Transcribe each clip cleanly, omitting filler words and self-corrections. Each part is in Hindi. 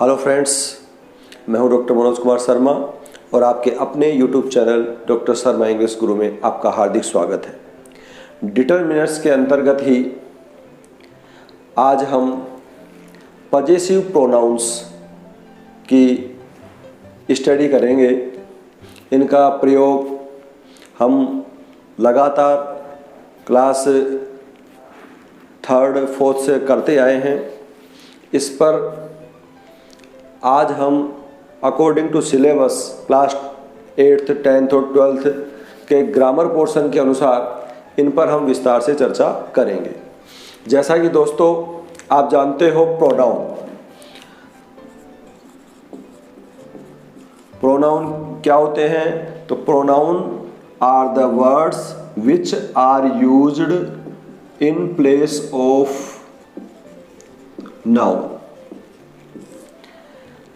हेलो फ्रेंड्स, मैं हूं डॉक्टर मनोज कुमार शर्मा और आपके अपने YouTube channel doctor Sharma English गुरु में आपका हार्दिक स्वागत है। डिटरमिनर्स के अंतर्गत ही आज हम पजेसिव प्रोनाउंस की स्टडी करेंगे। इनका प्रयोग हम लगातार क्लास 3rd 4th से करते आए हैं। इस पर आज हम according to syllabus class 8th 10th और 12th के ग्रामर पोर्शन के अनुसार इन पर हम विस्तार से चर्चा करेंगे। जैसा कि दोस्तों आप जानते हो, प्रोनाउन क्या होते हैं? तो pronoun are the words which are used in place of noun.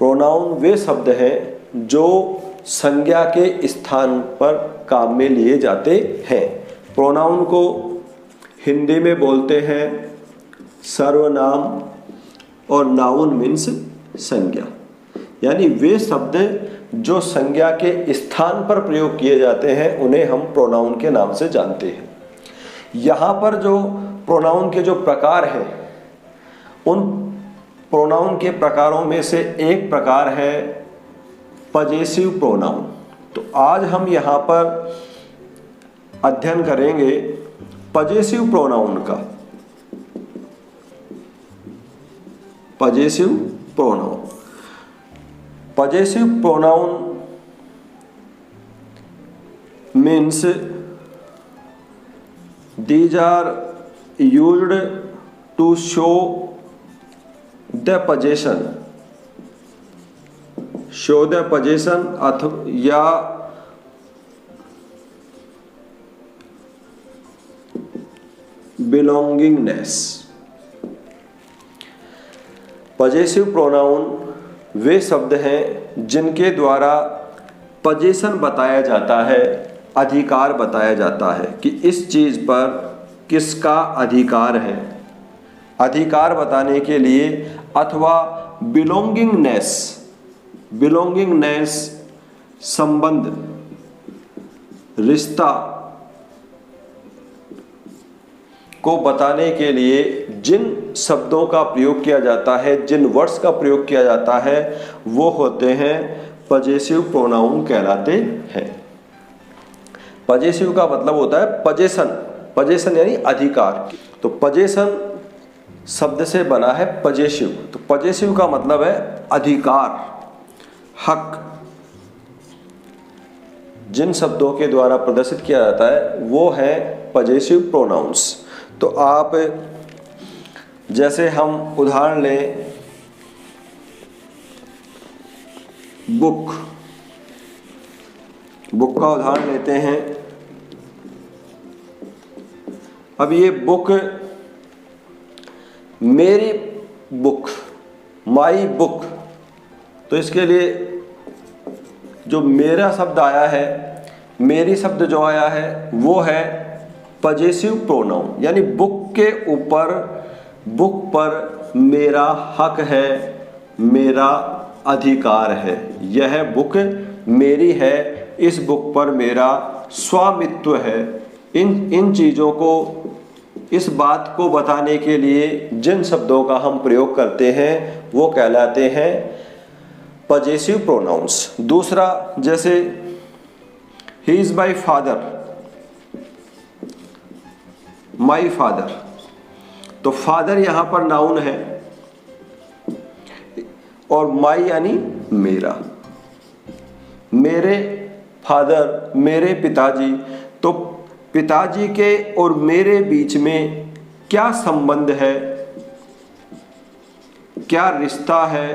Pronoun वे शब्द हैं जो संज्ञा के स्थान पर काम में लिए जाते हैं। प्रोनाउन को हिंदी में बोलते हैं सर्वनाम और नाउन मीन्स संज्ञा, यानी वे शब्द जो संज्ञा के स्थान पर प्रयोग किए जाते हैं उन्हें हम प्रोनाउन के नाम से जानते हैं। यहाँ पर जो प्रोनाउन के जो प्रकार हैं, उन प्रोनाउन के प्रकारों में से एक प्रकार है पजेसिव प्रोनाउन। तो आज हम यहाँ पर अध्ययन करेंगे पजेसिव प्रोनाउन का। Possessive pronoun, possessive pronoun means these are used to show the possession, या belongingness। पजेसिव प्रोनाउन वे शब्द हैं जिनके द्वारा पजेशन बताया जाता है, अधिकार बताया जाता है कि इस चीज़ पर किसका अधिकार है। अधिकार बताने के लिए अथवा बिलोंगिंगनेस संबंध, रिश्ता को बताने के लिए जिन शब्दों का प्रयोग किया जाता है, जिन वर्ड्स का प्रयोग किया जाता है, वो होते हैं पजेसिव प्रोनाउन कहलाते हैं। पजेसिव का मतलब होता है पजेशन यानी अधिकार। तो पजेशन शब्द से बना है पजेसिव। तो पजेसिव का मतलब है अधिकार, हक। जिन शब्दों के द्वारा प्रदर्शित किया जाता है वो है पजेसिव प्रोनाउंस। तो आप जैसे हम उदाहरण लें, बुक का उदाहरण लेते हैं। अब ये बुक, मेरी बुक, माई बुक, तो इसके लिए जो मेरा शब्द आया है, मेरी शब्द जो आया है वो है पजेसिव प्रोनाउन, यानी बुक के ऊपर, बुक पर मेरा हक है, मेरा अधिकार है। यह बुक मेरी है, इस बुक पर मेरा स्वामित्व है। इन चीज़ों को, इस बात को बताने के लिए जिन शब्दों का हम प्रयोग करते हैं वो कहलाते हैं पजेसिव प्रोनाउंस। दूसरा, जैसे ही इज माई फादर, माई फादर, तो फादर यहाँ पर नाउन है और माई यानी मेरा। मेरे फादर, मेरे पिताजी, तो पिताजी के और मेरे बीच में क्या संबंध है, क्या रिश्ता है,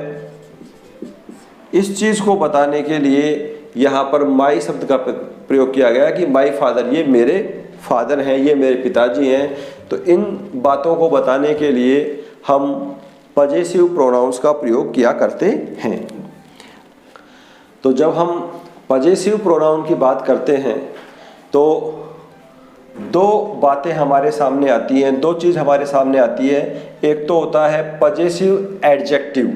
इस चीज़ को बताने के लिए यहाँ पर माई शब्द का प्रयोग किया गया कि माई फादर, ये मेरे फादर हैं, ये मेरे पिताजी हैं। तो इन बातों को बताने के लिए हम पजेसिव प्रोनाउंस का प्रयोग किया करते हैं। तो जब हम पजेसिव प्रोनाउन की बात करते हैं तो दो बातें हमारे सामने आती हैं, दो चीज़ हमारे सामने आती है। एक तो होता है पजेसिव एडजेक्टिव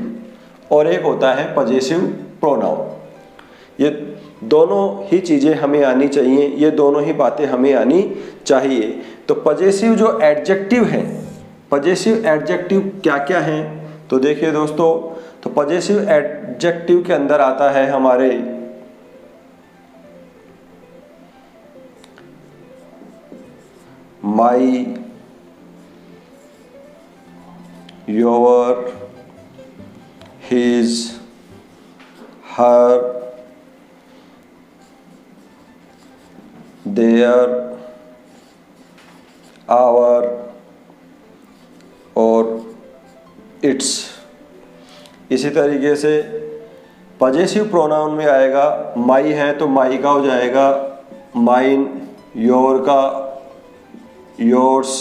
और एक होता है पजेसिव प्रोनाउन। ये दोनों ही चीज़ें हमें आनी चाहिए, ये दोनों ही बातें हमें आनी चाहिए। तो पजेसिव जो एडजेक्टिव हैं, पजेसिव एडजेक्टिव क्या क्या हैं, तो देखिए दोस्तों, तो पजेसिव एडजेक्टिव के अंदर आता है हमारे my, your, his, her, their, our और इट्स। इसी तरीके से पजेसिव प्रोनाउन में आएगा, माई है तो माई का हो जाएगा माइन, योर का योर्स,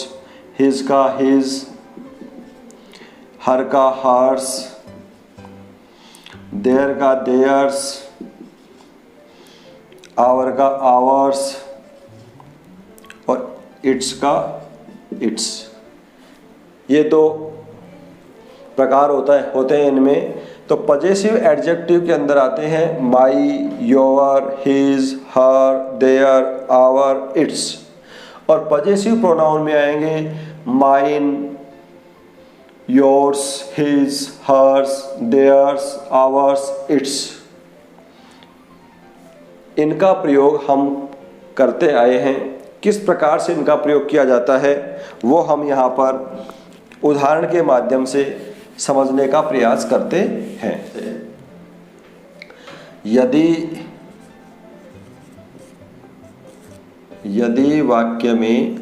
हिज का हिज, हर का हर्स, देयर का देयर्स, आवर का आवर्स और इट्स का इट्स। ये दो प्रकार होते हैं इनमें। तो पजेसिव एडजेक्टिव के अंदर आते हैं my, your, his, her, their, our, its. और पजेसिव प्रोनाउन में आएंगे mine, yours, his, hers, theirs, ours, its. इनका प्रयोग हम करते आए हैं। किस प्रकार से इनका प्रयोग किया जाता है वो हम यहाँ पर उदाहरण के माध्यम से समझने का प्रयास करते हैं। यदि वाक्य में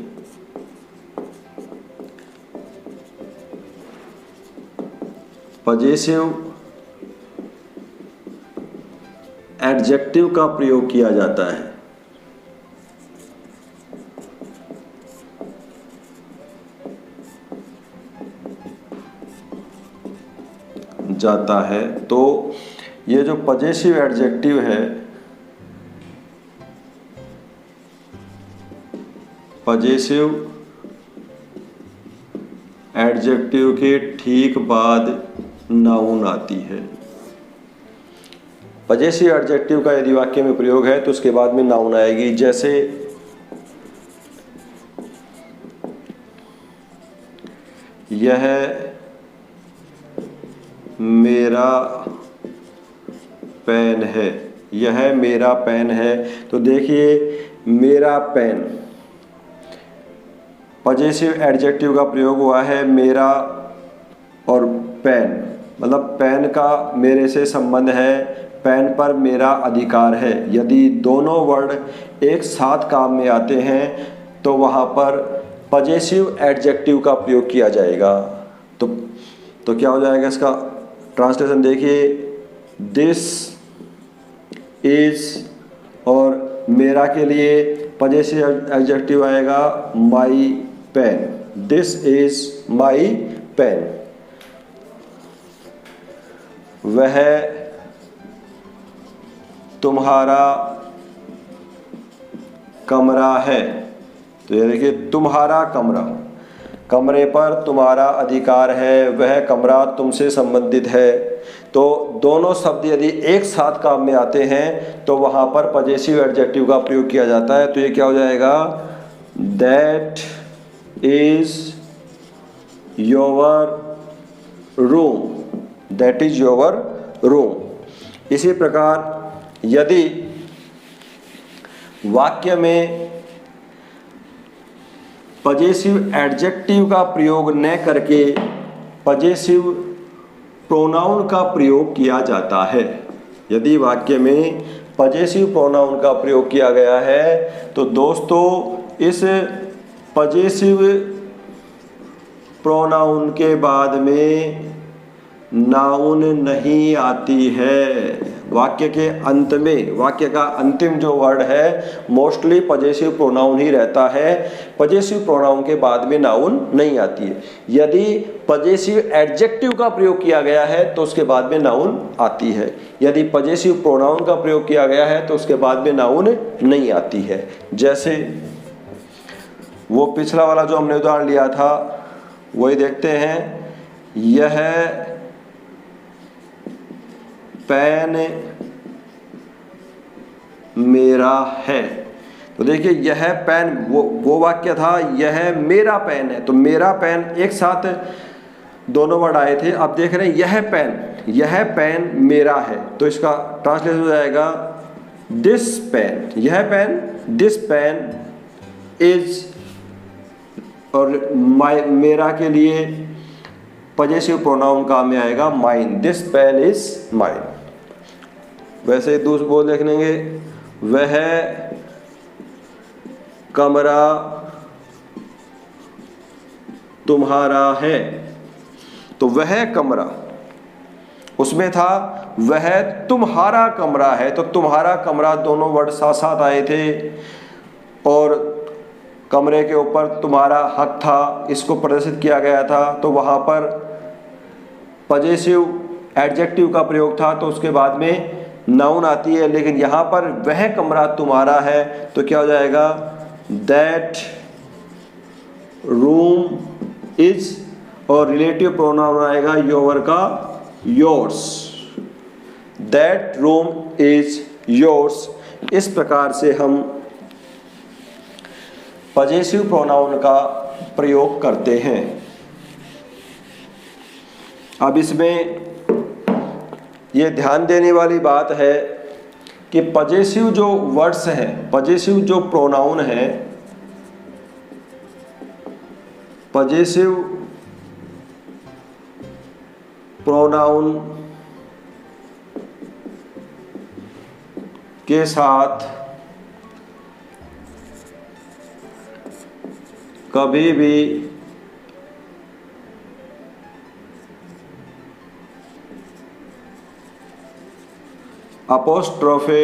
पजेसिव एडजेक्टिव का प्रयोग किया जाता है तो ये जो पजेसिव एडजेक्टिव है, पजेसिव एडजेक्टिव के ठीक बाद नाउन आती है। पजेसिव एडजेक्टिव का यदि वाक्य में प्रयोग है तो उसके बाद में नाउन आएगी। जैसे यह मेरा पेन है, यह मेरा पेन है। तो देखिए मेरा पेन, पजेसिव एडजेक्टिव का प्रयोग हुआ है मेरा और पेन, मतलब पेन का मेरे से संबंध है, पेन पर मेरा अधिकार है। यदि दोनों वर्ड एक साथ काम में आते हैं तो वहाँ पर पजेसिव एडजेक्टिव का प्रयोग किया जाएगा। तो क्या हो जाएगा इसका ट्रांसलेशन देखिए, दिस इज, और मेरा के लिए पजेसिव एडजेक्टिव आएगा my pen, this is my pen. वह तुम्हारा कमरा है। तो ये देखिए तुम्हारा कमरा, कमरे पर तुम्हारा अधिकार है, वह कमरा तुमसे संबंधित है। तो दोनों शब्द यदि एक साथ काम में आते हैं तो वहाँ पर पजेसिव एडजेक्टिव का प्रयोग किया जाता है। तो ये क्या हो जाएगा, that is your room, that is your room. इसी प्रकार यदि वाक्य में पजेसिव एडजेक्टिव का प्रयोग न करके पजेसिव प्रोनाउन का प्रयोग किया जाता है, यदि वाक्य में पजेसिव प्रोनाउन का प्रयोग किया गया है तो दोस्तों इस पजेसिव प्रोनाउन के बाद में नाउन नहीं आती है। वाक्य के अंत में, वाक्य का अंतिम जो वर्ड है मोस्टली पजेसिव प्रोनाउन ही रहता है, पजेसिव प्रोनाउन के बाद में नाउन नहीं आती है। यदि पजेसिव एडजेक्टिव का प्रयोग किया गया है तो उसके बाद में नाउन आती है, यदि पजेसिव प्रोनाउन का प्रयोग किया गया है तो उसके बाद में नाउन नहीं आती है। जैसे वो पिछला वाला जो हमने उदाहरण लिया था वही देखते हैं, यह पेन मेरा है। तो देखिए यह पेन, वो वाक्य था यह मेरा पेन है, तो मेरा पेन एक साथ दोनों वर्ड आए थे। अब देख रहे हैं यह पेन मेरा है, तो इसका ट्रांसलेशन हो जाएगा दिस पेन, यह पेन, दिस पेन इज, और मेरा के लिए पजेसिव प्रोनाउन काम में आएगा mine, this pen is mine. वैसे दूसरे वो देख लेंगे, वह कमरा तुम्हारा है, तो वह कमरा, उसमें था वह तुम्हारा कमरा है, तो तुम्हारा कमरा दोनों वर्ड साथ साथ आए थे, और कमरे के ऊपर तुम्हारा हक था, इसको प्रदर्शित किया गया था, तो वहाँ पर पजेसिव एडजेक्टिव का प्रयोग था, तो उसके बाद में नाउन आती है। लेकिन यहाँ पर वह कमरा तुम्हारा है, तो क्या हो जाएगा, दैट रूम इज, और रिलेटिव प्रोनाउन आएगा योर का yours, that room is yours. इस प्रकार से हम पजेसिव प्रोनाउन का प्रयोग करते हैं। अब इसमें ये ध्यान देने वाली बात है कि पजेसिव जो वर्ड्स हैं, पजेसिव जो प्रोनाउन है, पजेसिव प्रोनाउन के साथ कभी भी अपोस्ट्रोफे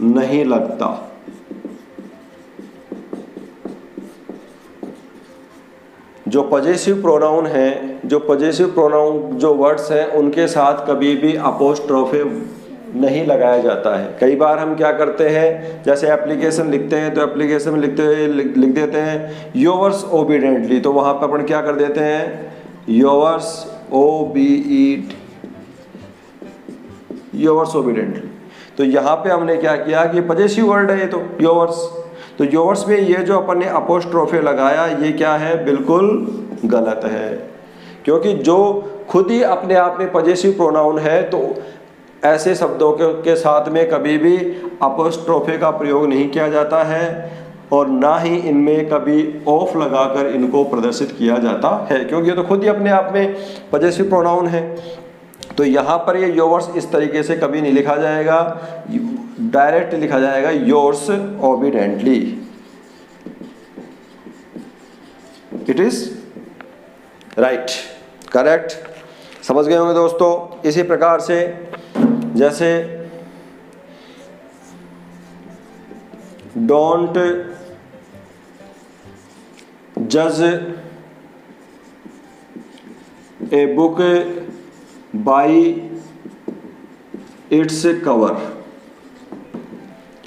नहीं लगता। जो पजेसिव प्रोनाउन है, जो पजेसिव प्रोनाउन जो वर्ड्स हैं, उनके साथ कभी भी अपोस्ट्रोफे नहीं लगाया जाता है। कई बार हम क्या करते हैं, जैसे एप्लीकेशन लिखते हैं, तो एप्लीकेशन में लिखते हुए लिख देते हैं योवर्स ओबीडेंटली, तो वहाँ पर अपन क्या कर देते हैं, योवर्स योवर्स ओबीडेंटली। तो यहाँ पे हमने क्या किया कि पजेसिव वर्ड है ये, तो योवर्स, तो योवर्स में ये जो अपन ने अपोस्ट्रोफे लगाया, ये क्या है, बिल्कुल गलत है, क्योंकि जो खुद ही अपने आप में पजेसिव प्रोनाउन है, तो ऐसे शब्दों के साथ में कभी भी अपोस्ट्रोफे का प्रयोग नहीं किया जाता है, और ना ही इनमें कभी ऑफ लगाकर इनको प्रदर्शित किया जाता है, क्योंकि ये तो खुद ही अपने आप में पजेसिव प्रोनाउन है। तो यहाँ पर ये योवर्स इस तरीके से कभी नहीं लिखा जाएगा, डायरेक्ट लिखा जाएगा yours obediently, it is right, correct. समझ गए होंगे दोस्तों। इसी प्रकार से जैसे डोंट जज a book by its cover,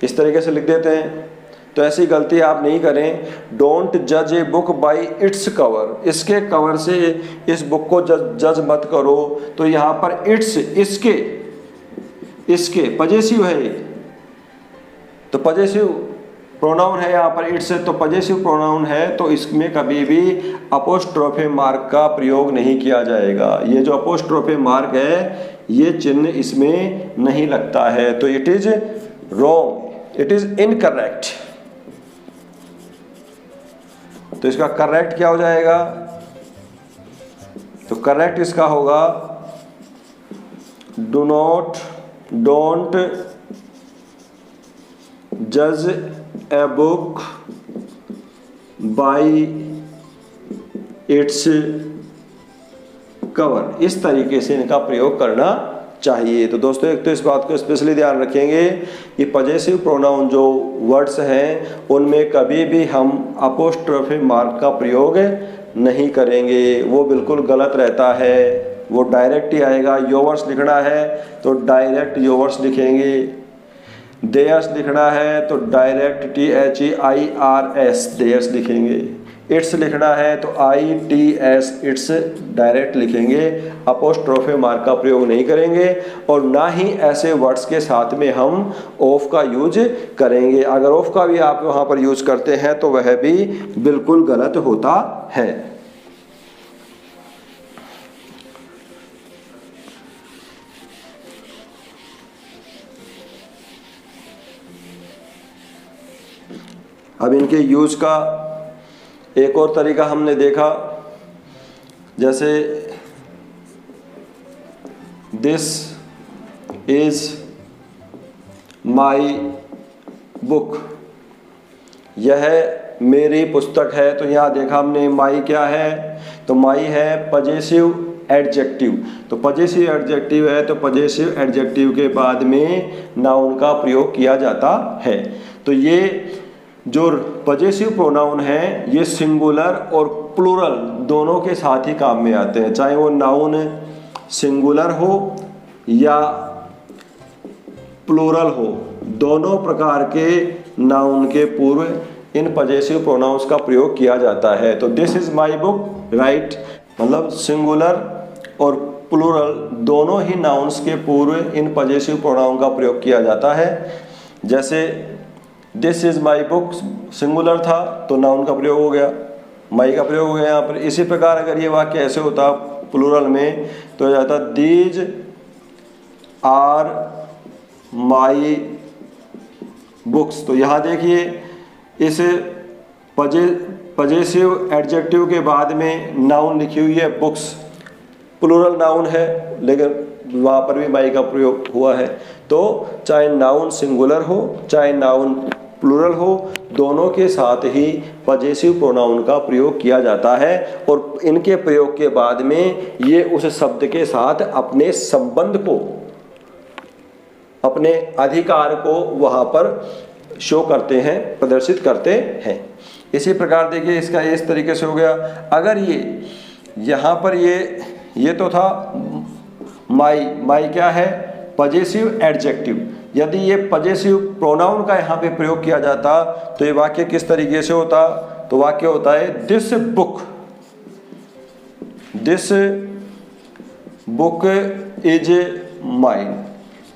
इस तरीके से लिख देते हैं, तो ऐसी गलती आप नहीं करें। डोंट जज a book by its cover, इसके कवर से इस बुक को जज मत करो। तो यहाँ पर इट्स, इसके पजेसिव है ये, तो पजेसिव प्रोनाउन है यहाँ पर इट्स, तो पजेसिव प्रोनाउन है, तो इसमें कभी भी अपोस्ट्रोफे मार्क का प्रयोग नहीं किया जाएगा। ये जो अपोस्ट्रोफे मार्क है, ये चिन्ह इसमें नहीं लगता है, तो it is wrong, it is incorrect. तो इसका करेक्ट क्या हो जाएगा, तो करेक्ट इसका होगा डोंट जज a book by its cover. इस तरीके से इनका प्रयोग करना चाहिए। तो दोस्तों एक तो इस बात को स्पेशली ध्यान रखेंगे कि पजेसिव प्रोनाउन जो वर्ड्स हैं उनमें कभी भी हम अपोस्ट्रोफे मार्क का प्रयोग नहीं करेंगे, वो बिल्कुल गलत रहता है। वो डायरेक्ट ही आएगा। योवर्स लिखना है तो डायरेक्ट योवर्स लिखेंगे, देयर्स लिखना है तो डायरेक्ट THEIRS देयर्स लिखेंगे। इट्स लिखना है तो ITS इट्स डायरेक्ट लिखेंगे, अपोस्ट्रोफे मार्क का प्रयोग नहीं करेंगे, और ना ही ऐसे वर्ड्स के साथ में हम ऑफ का यूज करेंगे। अगर ऑफ का भी आप वहाँ पर यूज करते हैं तो वह भी बिल्कुल गलत होता है। अब इनके यूज का एक और तरीका हमने देखा, जैसे दिस इज माई बुक, यह मेरी पुस्तक है। तो यहाँ देखा हमने माई क्या है, तो माई है पजेसिव एडजेक्टिव। तो पजेसिव एडजेक्टिव है तो पजेसिव एडजेक्टिव के बाद में नाउन का प्रयोग किया जाता है। तो ये जो पजेसिव प्रोनाउन है ये सिंगुलर और प्लूरल दोनों के साथ ही काम में आते हैं, चाहे वो नाउन सिंगुलर हो या प्लूरल हो, दोनों प्रकार के नाउन के पूर्व इन पजेसिव प्रोनाउंस का प्रयोग किया जाता है। तो this is my book, right, मतलब सिंगुलर और प्लूरल दोनों ही नाउन्स के पूर्व इन पजेसिव प्रोनाउन का प्रयोग किया जाता है। जैसे this is my book singular था तो नाउन का प्रयोग हो गया, माई का प्रयोग हो गया यहाँ पर। इसी प्रकार अगर ये वाक्य ऐसे होता प्लूरल में तो हो जाता दीज आर माई बुक्स। तो यहाँ देखिए इस पजेसिव एडजेक्टिव के बाद में नाउन लिखी हुई है बुक्स, प्लूरल नाउन है लेकिन वहाँ पर भी माई का प्रयोग हुआ है। तो चाहे नाउन सिंगुलर हो चाहे नाउन प्लूरल हो, दोनों के साथ ही पजेसिव प्रोनाउन का प्रयोग किया जाता है, और इनके प्रयोग के बाद में ये उस शब्द के साथ अपने संबंध को, अपने अधिकार को वहाँ पर शो करते हैं, प्रदर्शित करते हैं। इसी प्रकार देखिए इसका इस तरीके से हो गया। अगर ये यहाँ पर ये तो था माई क्या है पजेसिव एडजेक्टिव, यदि ये पजेसिव प्रोनाउन का यहाँ पे प्रयोग किया जाता तो ये वाक्य किस तरीके से होता, तो वाक्य होता है दिस बुक इज माइन।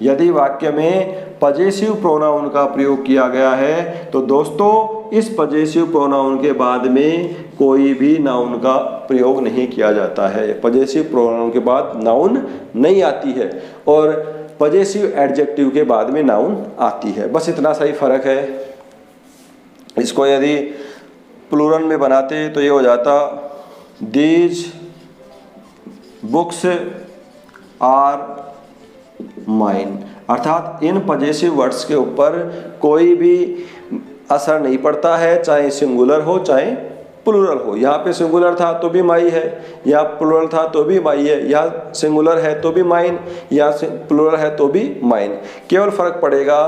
यदि वाक्य में पजेसिव प्रोनाउन का प्रयोग किया गया है तो दोस्तों इस पजेसिव प्रोनाउन के बाद में कोई भी नाउन का प्रयोग नहीं किया जाता है। पजेसिव प्रोनाउन के बाद नाउन नहीं आती है और पजेसिव एडजेक्टिव के बाद में नाउन आती है, बस इतना सा ही फर्क है। इसको यदि प्लूरल में बनाते तो ये हो जाता दीज बुक्स आर माइन, अर्थात इन पजेसिव वर्ड्स के ऊपर कोई भी असर नहीं पड़ता है, चाहे सिंगुलर हो चाहे प्लूरल हो। यहाँ पे सिंगुलर था तो भी माई है, यहाँ प्लूरल था तो भी माई है, यहाँ सिंगुलर है तो भी माइन, यहाँ प्लूरल है तो भी माइन। केवल फर्क पड़ेगा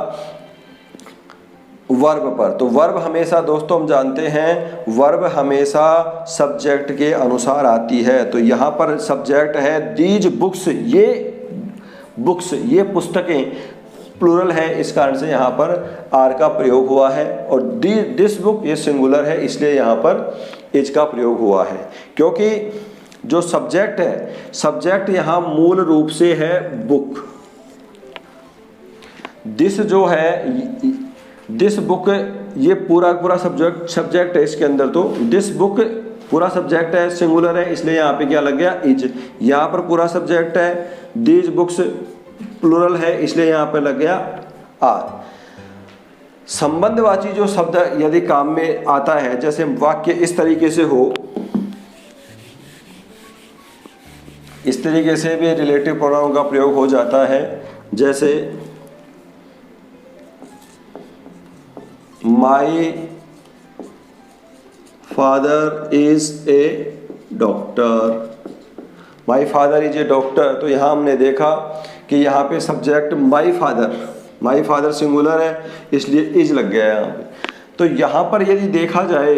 वर्ब पर। तो वर्ब हमेशा दोस्तों हम जानते हैं वर्ब हमेशा सब्जेक्ट के अनुसार आती है। तो यहाँ पर सब्जेक्ट है दीज बुक्स, ये पुस्तकें, प्लूरल है इस कारण से यहाँ पर आर का प्रयोग हुआ है, और दिस बुक ये सिंगुलर है इसलिए यहाँ पर इज का प्रयोग हुआ है। क्योंकि जो सब्जेक्ट है, सब्जेक्ट यहाँ मूल रूप से है बुक। दिस जो है दिस बुक ये पूरा सब्जेक्ट है इसके अंदर। तो दिस बुक पूरा सब्जेक्ट है, सिंगुलर है इसलिए यहाँ पे क्या लग गया इज। यहाँ पर पूरा सब्जेक्ट है, दीज बुक्स प्लूरल है इसलिए यहाँ पे लग गया आर। संबंधवाची जो शब्द यदि काम में आता है, जैसे वाक्य इस तरीके से हो, इस तरीके से भी रिलेटिव प्रोनाउन का प्रयोग हो जाता है। जैसे my father is a doctor, my father is a doctor. तो यहाँ हमने देखा कि यहाँ पे सब्जेक्ट माई फादर सिंगुलर है इसलिए इज लग गया यहाँ पे। तो यहाँ पर यदि देखा जाए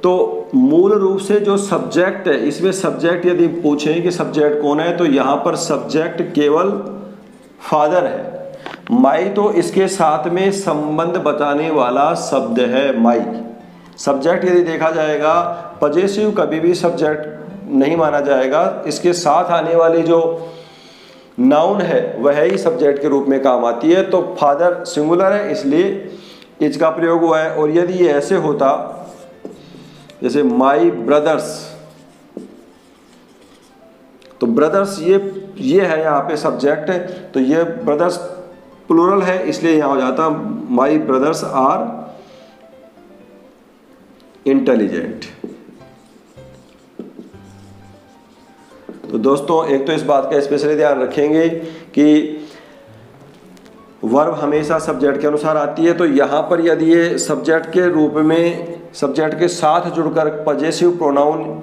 तो मूल रूप से जो सब्जेक्ट है, इसमें सब्जेक्ट यदि पूछें कि सब्जेक्ट कौन है तो यहाँ पर सब्जेक्ट केवल फादर है। माई तो इसके साथ में संबंध बताने वाला शब्द है माई। सब्जेक्ट यदि देखा जाएगा पजेसिव कभी भी सब्जेक्ट नहीं माना जाएगा, इसके साथ आने वाली जो नाउन है वह ही सब्जेक्ट के रूप में काम आती है। तो फादर सिंगुलर है इसलिए इज का प्रयोग हुआ है। और यदि ये ऐसे होता जैसे माई ब्रदर्स, तो ब्रदर्स ये है यहाँ पे सब्जेक्ट, तो ये ब्रदर्स प्लूरल है इसलिए यहाँ हो जाता माई ब्रदर्स आर इंटेलिजेंट। तो दोस्तों एक तो इस बात का स्पेशली ध्यान रखेंगे कि वर्ब हमेशा सब्जेक्ट के अनुसार आती है। तो यहाँ पर यदि ये सब्जेक्ट के रूप में सब्जेक्ट के साथ जुड़कर पजेसिव प्रोनाउन,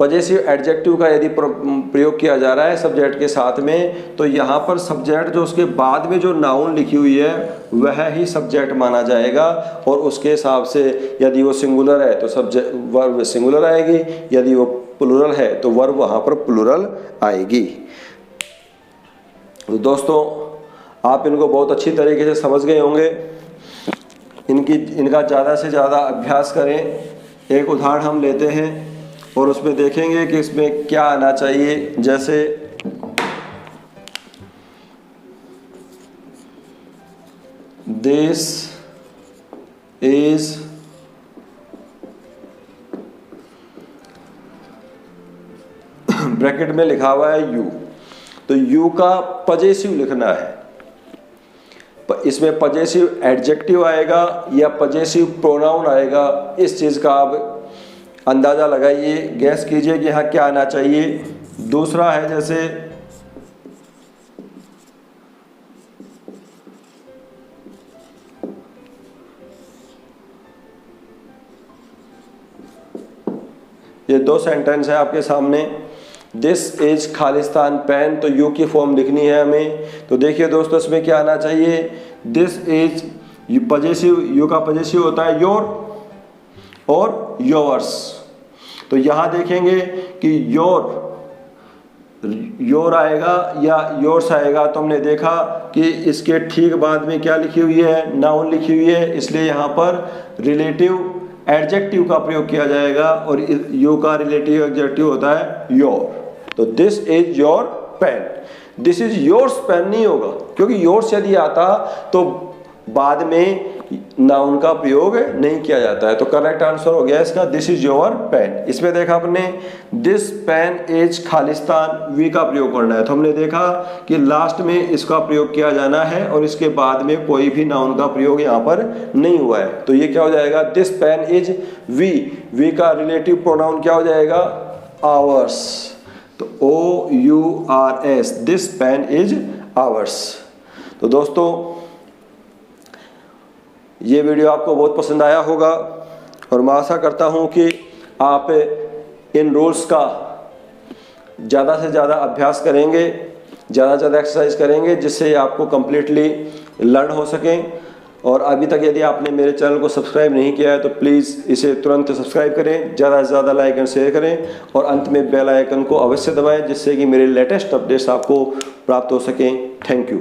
पजेसिव एडजेक्टिव का यदि प्रयोग किया जा रहा है सब्जेक्ट के साथ में, तो यहाँ पर सब्जेक्ट जो उसके बाद में जो नाउन लिखी हुई है वह ही सब्जेक्ट माना जाएगा। और उसके हिसाब से यदि वो सिंगुलर है तो सब्जेक्ट वर्ब सिंगुलर आएगी, यदि वो प्लूरल है तो वर्ब वहाँ पर प्लूरल आएगी। तो दोस्तों आप इनको बहुत अच्छी तरीके से समझ गए होंगे। इनका ज़्यादा से ज़्यादा अभ्यास करें। एक उदाहरण हम लेते हैं और उसमें देखेंगे कि इसमें क्या आना चाहिए। जैसे दिस इज ब्रैकेट में लिखा हुआ है यू, तो यू का पजेसिव लिखना है। इसमें पजेसिव एडजेक्टिव आएगा या पजेसिव प्रोनाउन आएगा, इस चीज़ का आप अंदाज़ा लगाइए, गैस कीजिए कि यहाँ क्या आना चाहिए। दूसरा है जैसे ये दो सेंटेंस है आपके सामने। दिस इज खालिस्तान पेन, तो यू की फॉर्म लिखनी है हमें। तो देखिए दोस्तों इसमें क्या आना चाहिए। दिस इज पजेसिव, यू का पजेसिव होता है योर और योर्स। तो यहाँ देखेंगे कि योर आएगा या योर्स आएगा। तो हमने देखा कि इसके ठीक बाद में क्या लिखी हुई है, नाउन लिखी हुई है, इसलिए यहाँ पर रिलेटिव एडजेक्टिव का प्रयोग किया जाएगा और यू का रिलेटिव एडजेक्टिव होता है योर। तो this is your pen, this is yours pen नहीं होगा, क्योंकि योर्स यदि आता तो बाद में नाउन का प्रयोग नहीं किया जाता है। तो करेक्ट आंसर हो गया इसका दिस इज योर पेन। इसमें देखा आपने दिस पेन इज खालिस्तान, वी का प्रयोग करना है। तो हमने देखा कि लास्ट में इसका प्रयोग किया जाना है और इसके बाद में कोई भी नाउन का प्रयोग यहाँ पर नहीं हुआ है। तो ये क्या हो जाएगा, this pen is we, we का रिलेटिव प्रोनाउन क्या हो जाएगा, आवर्स। तो OURS, this pen is ours. तो दोस्तों ये वीडियो आपको बहुत पसंद आया होगा और मैं आशा करता हूँ कि आप इन रूल्स का ज़्यादा से ज़्यादा अभ्यास करेंगे, ज़्यादा से ज़्यादा एक्सरसाइज करेंगे, जिससे आपको कम्प्लीटली लर्न हो सकें। और अभी तक यदि आपने मेरे चैनल को सब्सक्राइब नहीं किया है तो प्लीज़ इसे तुरंत सब्सक्राइब करें, ज़्यादा से ज़्यादा लाइक एंड शेयर करें और अंत में बेल आइकन को अवश्य दबाएं, जिससे कि मेरे लेटेस्ट अपडेट्स आपको प्राप्त हो सकें। Thank you.